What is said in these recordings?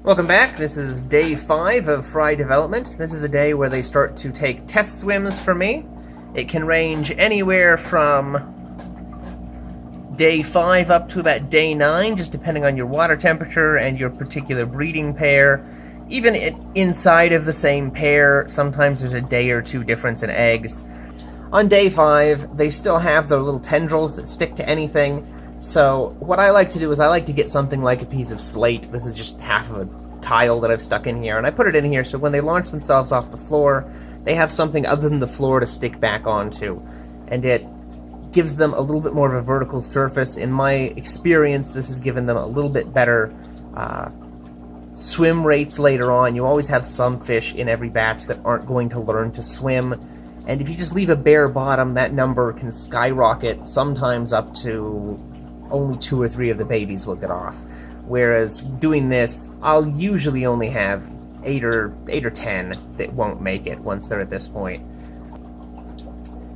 Welcome back. This is day 5 of fry development. This is the day where they start to take test swims for me. It can range anywhere from day 5 up to about day 9, just depending on your water temperature and your particular breeding pair. Even inside of the same pair, sometimes there's a day or two difference in eggs. On day 5, they still have their little tendrils that stick to anything. So what I like to do is I like to get something like a piece of slate. This is just half of a tile that I've stuck in here, and I put it in here so when they launch themselves off the floor, they have something other than the floor to stick back onto. And it gives them a little bit more of a vertical surface. In my experience, this has given them a little bit better swim rates later on. You always have some fish in every batch that aren't going to learn to swim. And if you just leave a bare bottom, that number can skyrocket, sometimes up to only 2 or 3 of the babies will get off. Whereas doing this, I'll usually only have 8 or 10 that won't make it once they're at this point.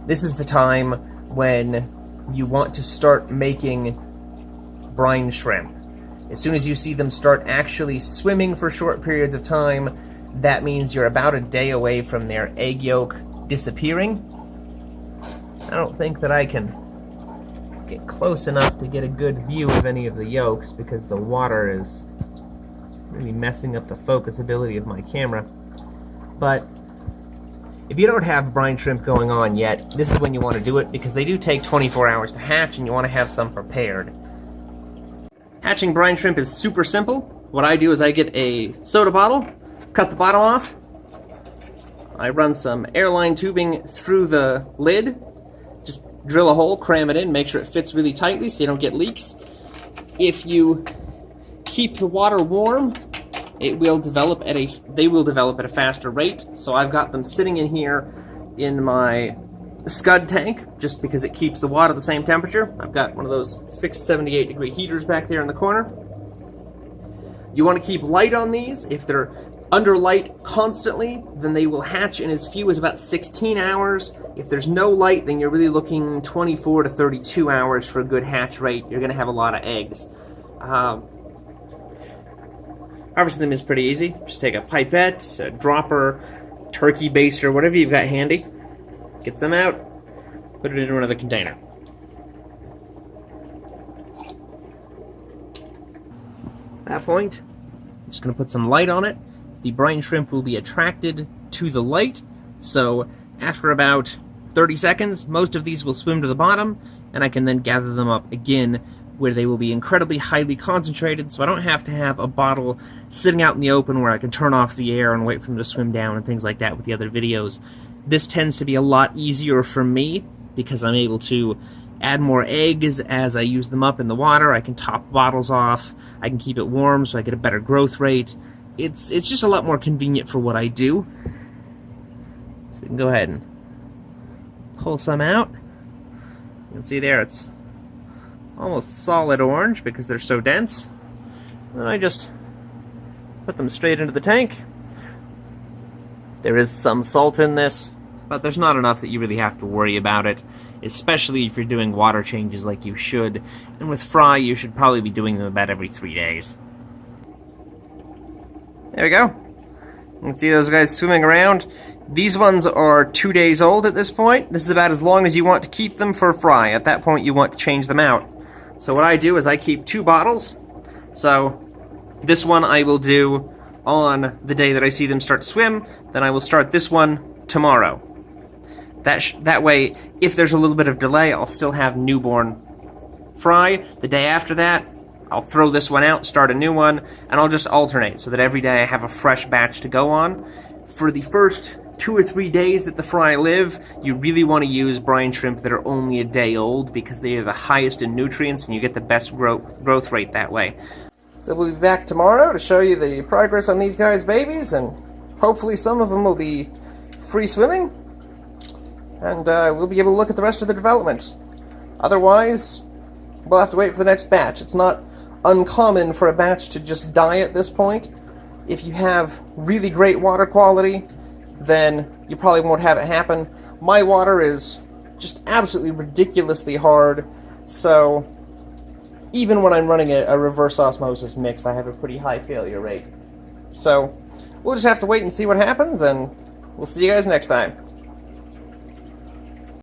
This is the time when you want to start making brine shrimp. As soon as you see them start actually swimming for short periods of time, that means you're about a day away from their egg yolk disappearing. I don't think that I can get close enough to get a good view of any of the yolks because the water is really messing up the focusability of my camera. But if you don't have brine shrimp going on yet, this is when you want to do it because they do take 24 hours to hatch and you want to have some prepared. Hatching brine shrimp is super simple. What I do is I get a soda bottle, cut the bottom off, I run some airline tubing through the lid, just drill a hole, cram it in, make sure it fits really tightly so you don't get leaks. If you keep the water warm, they will develop at a faster rate. So I've got them sitting in here in my scud tank just because it keeps the water the same temperature. I've got one of those fixed 78-degree heaters back there in the corner. You want to keep light on these. If they're under light constantly, then they will hatch in as few as about 16 hours. If there's no light, then you're really looking 24 to 32 hours for a good hatch rate. You're going to have a lot of eggs. Harvesting them is pretty easy. Just take a pipette, a dropper, turkey baster, whatever you've got handy. Get them out, put it into another container. At that point, I'm just going to put some light on it. The brine shrimp will be attracted to the light, so after about 30 seconds, most of these will swim to the bottom, and I can then gather them up again, where they will be incredibly highly concentrated, so I don't have to have a bottle sitting out in the open where I can turn off the air and wait for them to swim down and things like that with the other videos. This tends to be a lot easier for me, because I'm able to add more eggs as I use them up in the water. I can top bottles off, I can keep it warm so I get a better growth rate. It's just a lot more convenient for what I do. So we can go ahead and pull some out. You can see there it's almost solid orange because they're so dense. And then I just put them straight into the tank. There is some salt in this, but there's not enough that you really have to worry about it, especially if you're doing water changes like you should. And with fry, you should probably be doing them about every 3 days. There we go. You can see those guys swimming around. These ones are 2 days old at this point. This is about as long as you want to keep them for fry. At that point, you want to change them out. So what I do is I keep 2 bottles. So this one I will do on the day that I see them start to swim. Then I will start this one tomorrow. That way, if there's a little bit of delay, I'll still have newborn fry. The day after that, I'll throw this one out, start a new one, and I'll just alternate so that every day I have a fresh batch to go on. For the first 2 or 3 days that the fry live, you really want to use brine shrimp that are only a day old because they are the highest in nutrients and you get the best growth rate that way. So we'll be back tomorrow to show you the progress on these guys' babies, and hopefully some of them will be free swimming, and we'll be able to look at the rest of the development. Otherwise, we'll have to wait for the next batch. It's not uncommon for a batch to just die at this point. If you have really great water quality, then you probably won't have it happen. My water is just absolutely ridiculously hard, so even when I'm running a reverse osmosis mix, I have a pretty high failure rate. So we'll just have to wait and see what happens, and we'll see you guys next time.